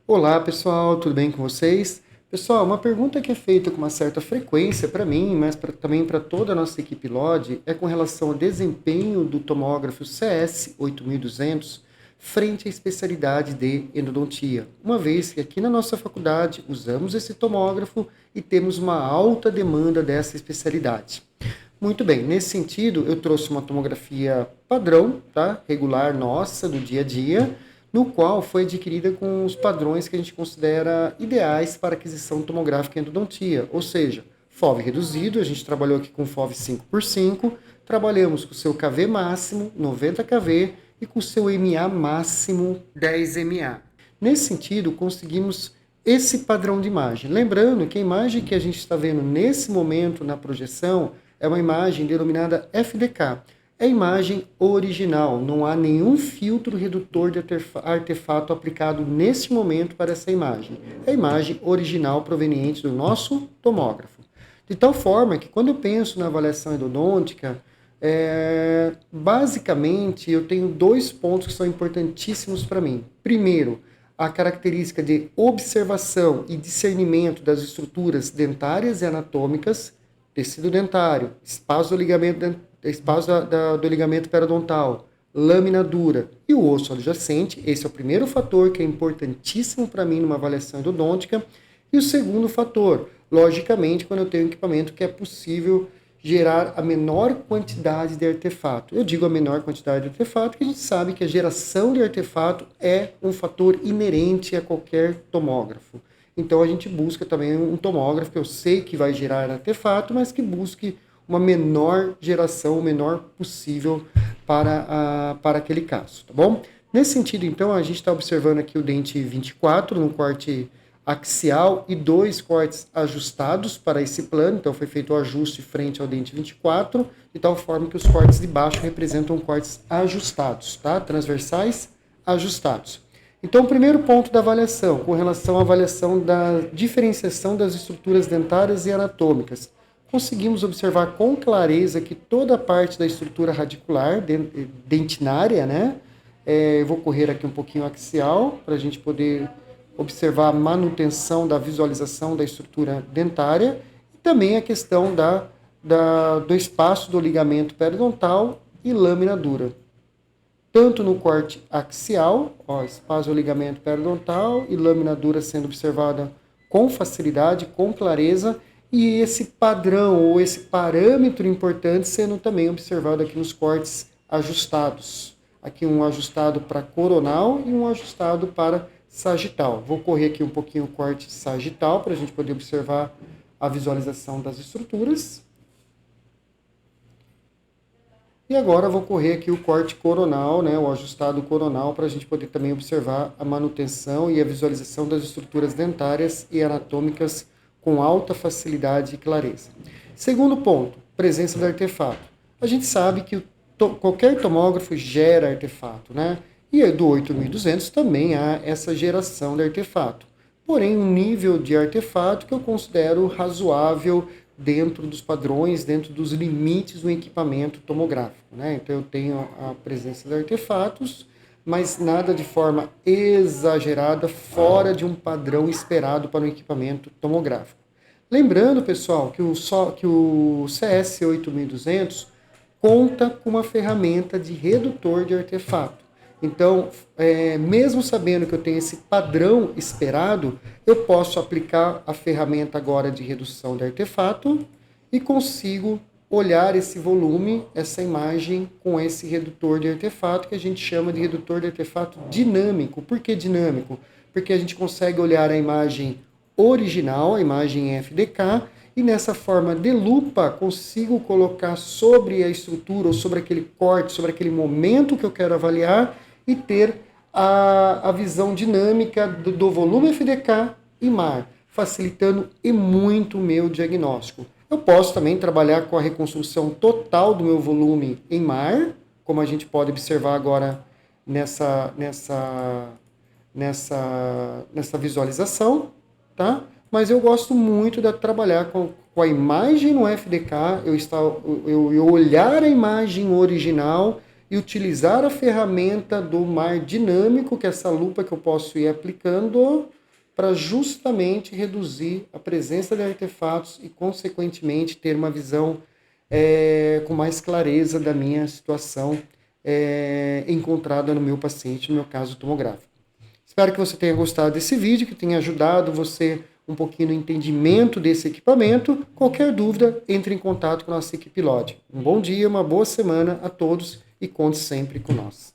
Olá pessoal, tudo bem com vocês? Pessoal, uma pergunta que é feita com uma certa frequência para mim, mas também para toda a nossa equipe LOD, é com relação ao desempenho do tomógrafo CS 8200 frente à especialidade de endodontia, uma vez que aqui na nossa faculdade usamos esse tomógrafo e temos uma alta demanda dessa especialidade. Muito bem, nesse sentido, eu trouxe uma tomografia padrão, tá? Regular nossa, do dia a dia, no qual foi adquirida com os padrões que a gente considera ideais para aquisição tomográfica em endodontia, ou seja, FOV reduzido, a gente trabalhou aqui com FOV 5x5, trabalhamos com o seu KV máximo, 90 kV, e com o seu MA máximo, 10 MA. Nesse sentido, conseguimos esse padrão de imagem. Lembrando que a imagem que a gente está vendo nesse momento na projeção é uma imagem denominada FDK. É a imagem original, não há nenhum filtro redutor de artefato aplicado neste momento para essa imagem. É a imagem original proveniente do nosso tomógrafo. De tal forma que quando eu penso na avaliação endodôntica, basicamente eu tenho dois pontos que são importantíssimos para mim. Primeiro, a característica de observação e discernimento das estruturas dentárias e anatômicas, tecido dentário, espaço do ligamento periodontal, lâmina dura e o osso adjacente. Esse é o primeiro fator que é importantíssimo para mim numa avaliação endodôntica. E o segundo fator, logicamente, quando eu tenho um equipamento que é possível gerar a menor quantidade de artefato. Eu digo a menor quantidade de artefato, porque a gente sabe que a geração de artefato é um fator inerente a qualquer tomógrafo. Então a gente busca também um tomógrafo que eu sei que vai gerar artefato, mas que busque uma menor geração, o menor possível para aquele caso, tá bom? Nesse sentido, então, a gente está observando aqui o dente 24 no corte axial e dois cortes ajustados para esse plano. Então foi feito o ajuste frente ao dente 24, de tal forma que os cortes de baixo representam cortes ajustados, tá? Transversais ajustados. Então, o primeiro ponto da avaliação, com relação à avaliação da diferenciação das estruturas dentárias e anatômicas, conseguimos observar com clareza que toda a parte da estrutura radicular, dentinária, né? Eu vou correr aqui um pouquinho axial, para a gente poder observar a manutenção da visualização da estrutura dentária e também a questão do espaço do ligamento periodontal e lâmina dura. Tanto no corte axial, espaço do ligamento periodontal e lâmina dura sendo observada com facilidade, com clareza, e esse padrão ou esse parâmetro importante sendo também observado aqui nos cortes ajustados. Aqui um ajustado para coronal e um ajustado para sagital. Vou correr aqui um pouquinho o corte sagital para a gente poder observar a visualização das estruturas. E agora vou correr aqui o corte coronal, né, o ajustado coronal, para a gente poder também observar a manutenção e a visualização das estruturas dentárias e anatômicas com alta facilidade e clareza. Segundo ponto, presença de artefato. A gente sabe que qualquer tomógrafo gera artefato, né? E do 8200 também há essa geração de artefato. Porém, um nível de artefato que eu considero razoável dentro dos padrões, dentro dos limites do equipamento tomográfico, né? Então eu tenho a presença de artefatos, mas nada de forma exagerada, fora de um padrão esperado para um equipamento tomográfico. Lembrando, pessoal, que o CS 8200 conta com uma ferramenta de redutor de artefato. Então, mesmo sabendo que eu tenho esse padrão esperado, eu posso aplicar a ferramenta agora de redução de artefato e consigo olhar esse volume, essa imagem com esse redutor de artefato que a gente chama de redutor de artefato dinâmico. Por que dinâmico? Porque a gente consegue olhar a imagem original, a imagem FDK, e nessa forma de lupa consigo colocar sobre a estrutura ou sobre aquele corte, sobre aquele momento que eu quero avaliar e ter a visão dinâmica do volume FDK e MAR, facilitando e muito o meu diagnóstico. Eu posso também trabalhar com a reconstrução total do meu volume em MAR, como a gente pode observar agora nessa visualização, tá? Mas eu gosto muito de trabalhar com a imagem no FDK, eu olhar a imagem original e utilizar a ferramenta do mar dinâmico, que é essa lupa que eu posso ir aplicando, para justamente reduzir a presença de artefatos e, consequentemente, ter uma visão com mais clareza da minha situação encontrada no meu paciente, no meu caso tomográfico. Espero que você tenha gostado desse vídeo, que tenha ajudado você um pouquinho no entendimento desse equipamento. Qualquer dúvida, entre em contato com a nossa equipe LOD. Um bom dia, uma boa semana a todos e conte sempre com nós.